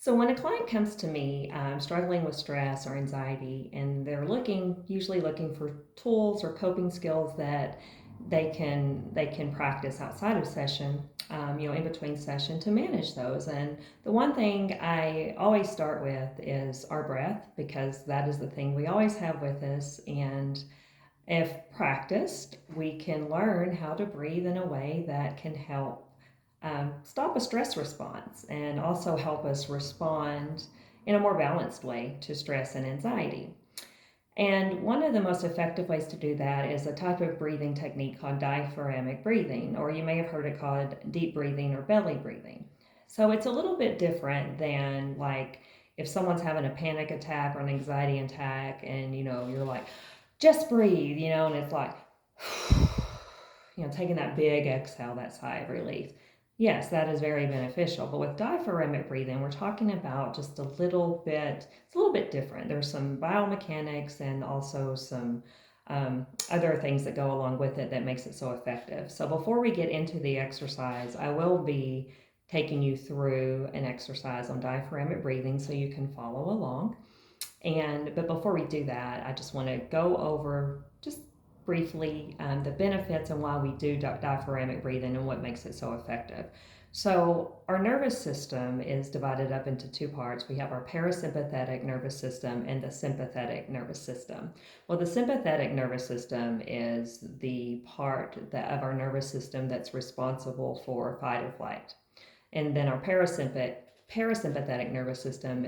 So when a client comes to me struggling with stress or anxiety, and they're usually looking for tools or coping skills that they can practice outside of session, in between session to manage those. And the one thing I always start with is our breath, because that is the thing we always have with us. And if practiced, we can learn how to breathe in a way that can help stop a stress response and also help us respond in a more balanced way to stress and anxiety. And one of the most effective ways to do that is a type of breathing technique called diaphragmatic breathing, or you may have heard it called deep breathing or belly breathing. So it's a little bit different than like if someone's having a panic attack or an anxiety attack and you're like, just breathe, and it's like, taking that big exhale, that sigh of relief. Yes, that is very beneficial. But with diaphragmatic breathing, we're talking about just it's a little bit different. There's some biomechanics and also some other things that go along with it that makes it so effective. So before we get into the exercise, I will be taking you through an exercise on diaphragmatic breathing so you can follow along. But before we do that, I just want to go over just briefly the benefits and why we do diaphragmatic breathing and what makes it so effective. So our nervous system is divided up into two parts. We have our parasympathetic nervous system and the sympathetic nervous system. Well, the sympathetic nervous system is the part of our nervous system that's responsible for fight or flight. And then our parasympathetic nervous system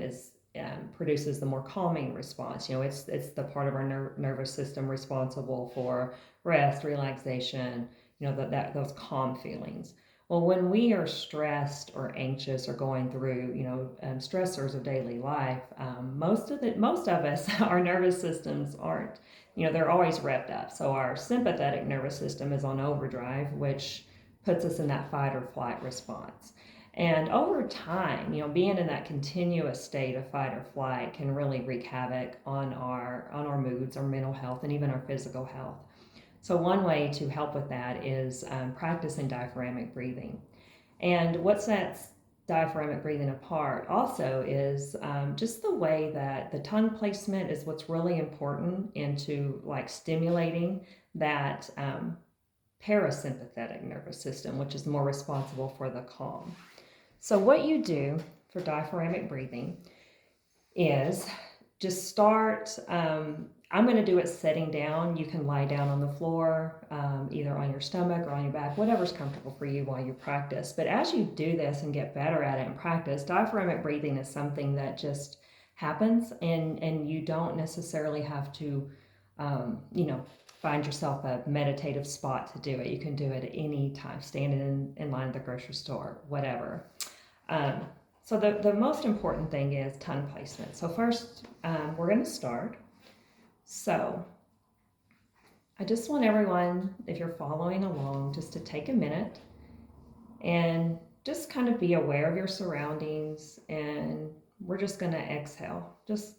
produces the more calming response. It's the part of our nervous system responsible for rest, relaxation, those calm feelings. Well, when we are stressed or anxious or going through, stressors of daily life, most of us, our nervous systems aren't, they're always revved up. So our sympathetic nervous system is on overdrive, which puts us in that fight or flight response. And over time, being in that continuous state of fight or flight can really wreak havoc on our moods, our mental health, and even our physical health. So one way to help with that is practicing diaphragmatic breathing. And what sets diaphragmatic breathing apart also is just the way that the tongue placement is what's really important into like stimulating that parasympathetic nervous system, which is more responsible for the calm. So what you do for diaphragmatic breathing is just start, I'm going to do it sitting down. You can lie down on the floor, either on your stomach or on your back, whatever's comfortable for you while you practice. But as you do this and get better at it and practice, diaphragmatic breathing is something that just happens, and you don't necessarily have to, find yourself a meditative spot to do it. You can do it at any time, standing in line at the grocery store, whatever. So the most important thing is tongue placement. So first, we're going to start. So I just want everyone, if you're following along, just to take a minute and just kind of be aware of your surroundings, and we're just going to exhale. Just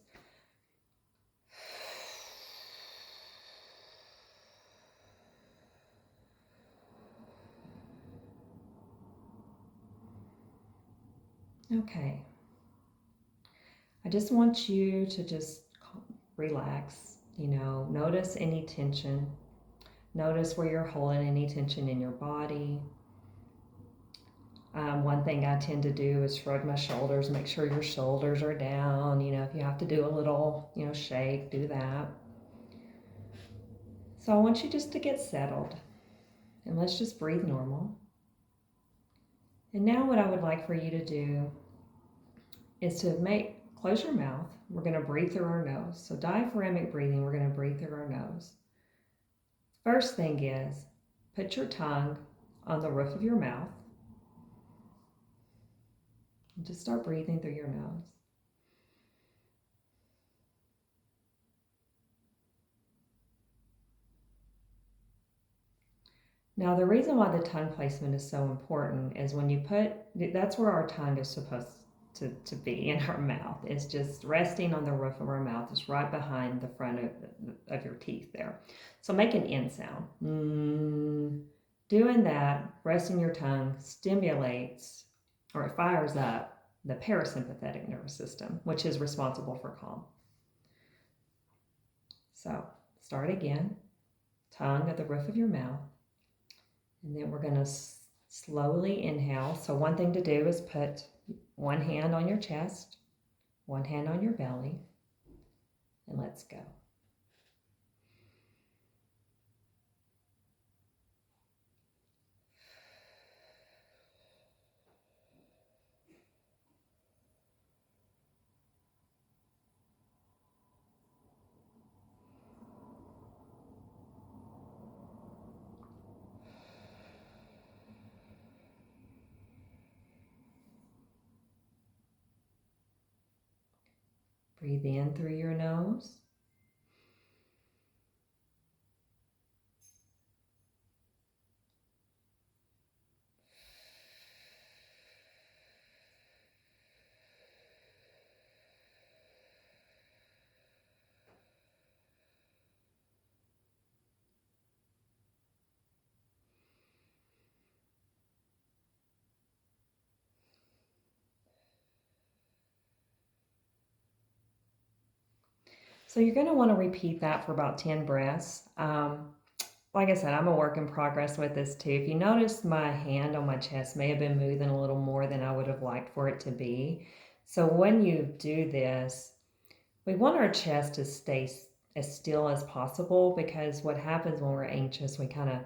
okay. I just want you to just relax, notice any tension. Notice where you're holding any tension in your body. One thing I tend to do is shrug my shoulders, make sure your shoulders are down. If you have to do a little, shake, do that. So I want you just to get settled, and let's just breathe normal. And now what I would like for you to do is to close your mouth. We're going to breathe through our nose. So diaphragmatic breathing, we're going to breathe through our nose. First thing is, put your tongue on the roof of your mouth. And just start breathing through your nose. Now, the reason why the tongue placement is so important is that's where our tongue is supposed to be, in our mouth. It's just resting on the roof of our mouth. It's right behind the front of your teeth there. So make an N sound. Doing that, resting your tongue stimulates, or it fires up the parasympathetic nervous system, which is responsible for calm. So start again, tongue at the roof of your mouth, and then we're going to slowly inhale. So one thing to do is put one hand on your chest, one hand on your belly, and let's go. Breathe in through your nose. So you're going to want to repeat that for about 10 breaths. Like I said, I'm a work in progress with this too. If you notice, my hand on my chest may have been moving a little more than I would have liked for it to be. So when you do this, we want our chest to stay as still as possible, because what happens when we're anxious, we kind of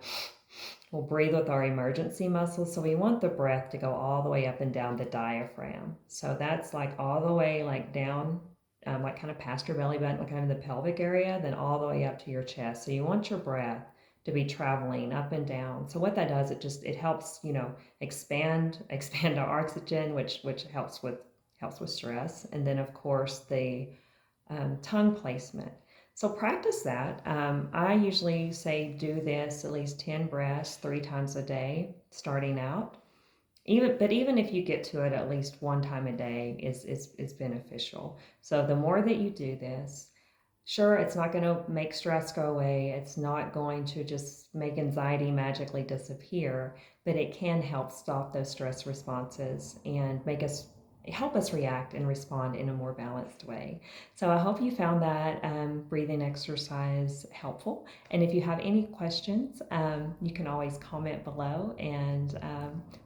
will breathe with our emergency muscles. So we want the breath to go all the way up and down the diaphragm. So that's like all the way like down, like kind of past your belly button, like kind of the pelvic area, then all the way up to your chest. So you want your breath to be traveling up and down. So what that does, it helps, expand our oxygen, which helps with stress. And then of course the tongue placement. So practice that. I usually say do this at least 10 breaths 3 times a day starting out. Even if you get to it at least 1 time a day is beneficial. So the more that you do this, sure, it's not going to make stress go away. It's not going to just make anxiety magically disappear, but it can help stop those stress responses and help us react and respond in a more balanced way. So I hope you found that breathing exercise helpful. And if you have any questions, you can always comment below, and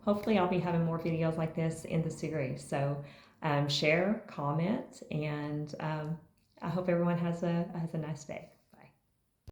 hopefully I'll be having more videos like this in the series. So share, comment, and I hope everyone has a nice day.